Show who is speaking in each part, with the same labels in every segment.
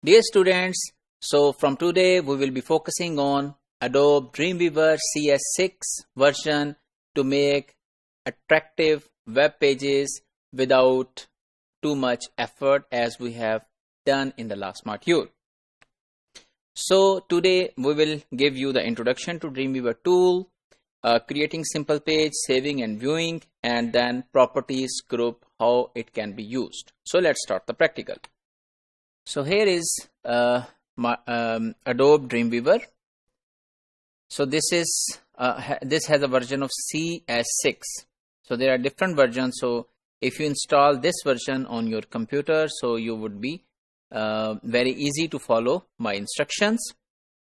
Speaker 1: Dear students, so from today we will be focusing on Adobe Dreamweaver CS6 version to make attractive web pages without too much effort as we have done in the last module. So today we will give you the introduction to Dreamweaver tool, creating simple page, saving and viewing, and then properties group, how it can be used. So let's start the practical. So here is my Adobe Dreamweaver. So this has a version of CS6. So there are different versions. So if you install this version on your computer, so you would be very easy to follow my instructions.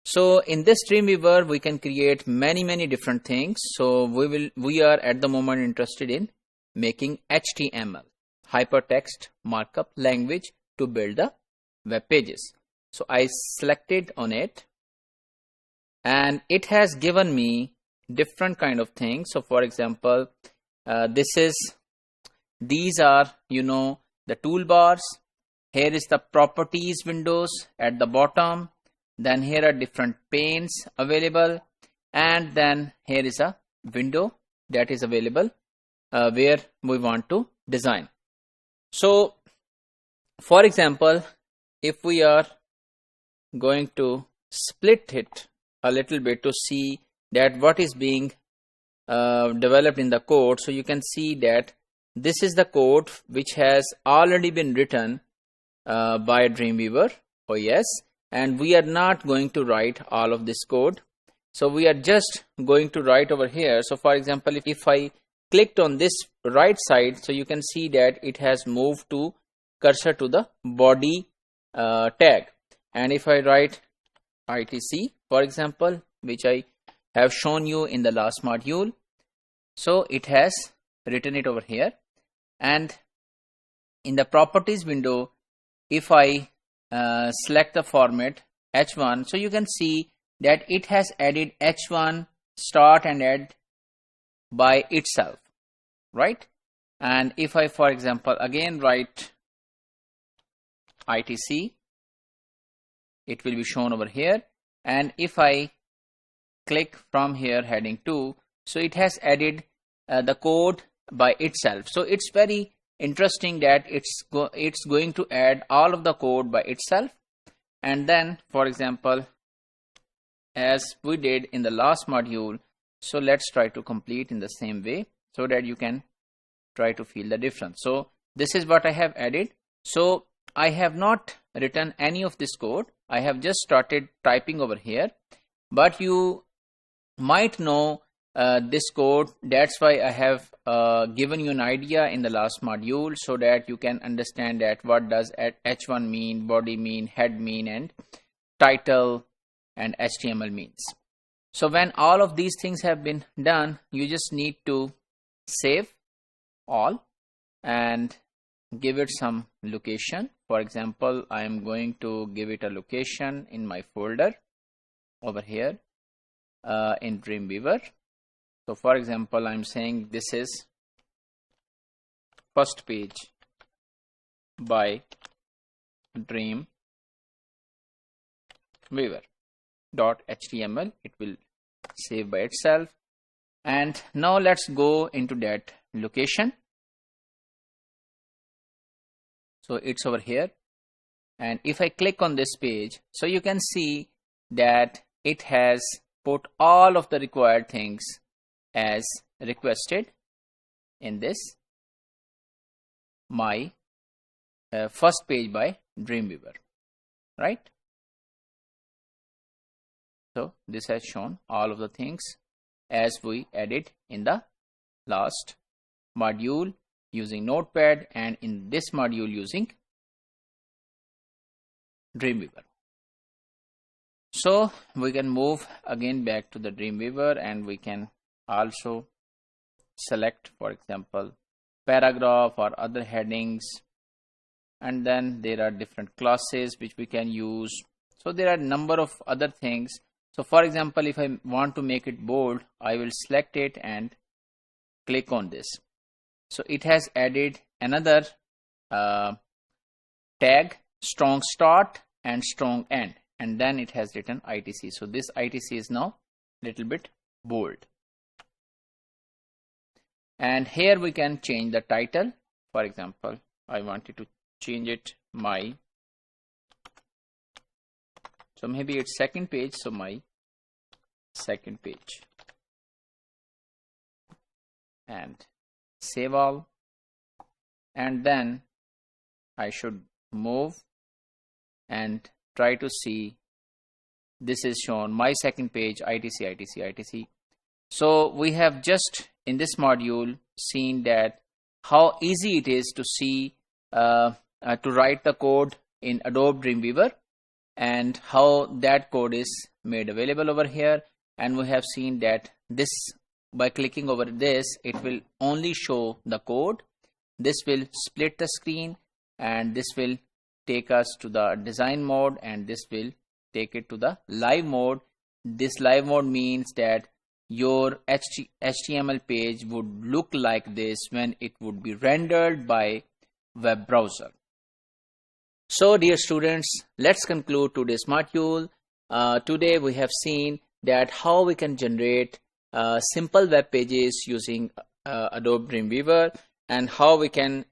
Speaker 1: So in this Dreamweaver we can create many different things. So we are at the moment interested in making HTML, hypertext markup language, to build the web pages. So I selected on it and it has given me different kind of things. So for example, these are the toolbars. Here is the properties windows at the bottom. Then here are different panes available, and then here is a window that is available where we want to design. So for example, if we are going to split it a little bit to see that what is being developed in the code, so you can see that this is the code which has already been written by Dreamweaver OS, and we are not going to write all of this code. So we are just going to write over here. So for example, if I clicked on this right side, so you can see that it has moved to cursor to the body tag, and if I write ITC for example, which I have shown you in the last module, so it has written it over here. And in the properties window, if I select the format H1, so you can see that it has added H1 start and end by itself, right? And if I, for example, again write ITC, it will be shown over here. And if I click from here heading 2, so it has added the code by itself. So it's very interesting that it's going to add all of the code by itself. And then for example, as we did in the last module, so let's try to complete in the same way so that you can try to feel the difference. So this is what I have added. So I have not written any of this code. I have just started typing over here, but you might know this code. That's why I have given you an idea in the last module, so that you can understand that what does H1 mean, body mean, head mean, and title and HTML means. So when all of these things have been done, you just need to save all and give it some location. For example, I am going to give it a location in my folder over here in Dreamweaver. So for example, I'm saying this is first page by Dreamweaver.html. It will save by itself. And now let's go into that location. So it's over here, and if I click on this page, so you can see that it has put all of the required things as requested in this my first page by Dreamweaver, right? So this has shown all of the things as we added in the last module using Notepad, and in this module using Dreamweaver. So we can move again back to the Dreamweaver, and we can also select, for example, paragraph or other headings, and then there are different classes which we can use. So there are a number of other things. So for example, if I want to make it bold, I will select it and click on this. So it has added another tag, strong start, and strong end, and then it has written ITC. So this ITC is now little bit bold. And here we can change the title. For example, I wanted to change it my, so maybe it's second page, so my second page, and save all, and then I should move and try to see this is shown my second page, ITC, ITC, ITC. So we have just in this module seen that how easy it is to see to write the code in Adobe Dreamweaver, and how that code is made available over here. And we have seen that this, by clicking over this, it will only show the code. This will split the screen, and this will take us to the design mode, and this will take it to the live mode. This live mode means that your HTML page would look like this when it would be rendered by web browser. So dear students, let's conclude today's module. Today we have seen that how we can generate simple web pages using Adobe Dreamweaver, and how we can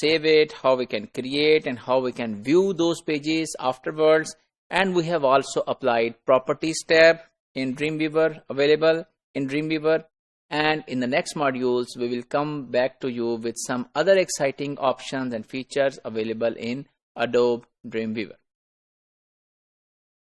Speaker 1: save it, how we can create, and how we can view those pages afterwards. And we have also applied properties tab in Dreamweaver, available in Dreamweaver. And in the next modules, we will come back to you with some other exciting options and features available in Adobe Dreamweaver.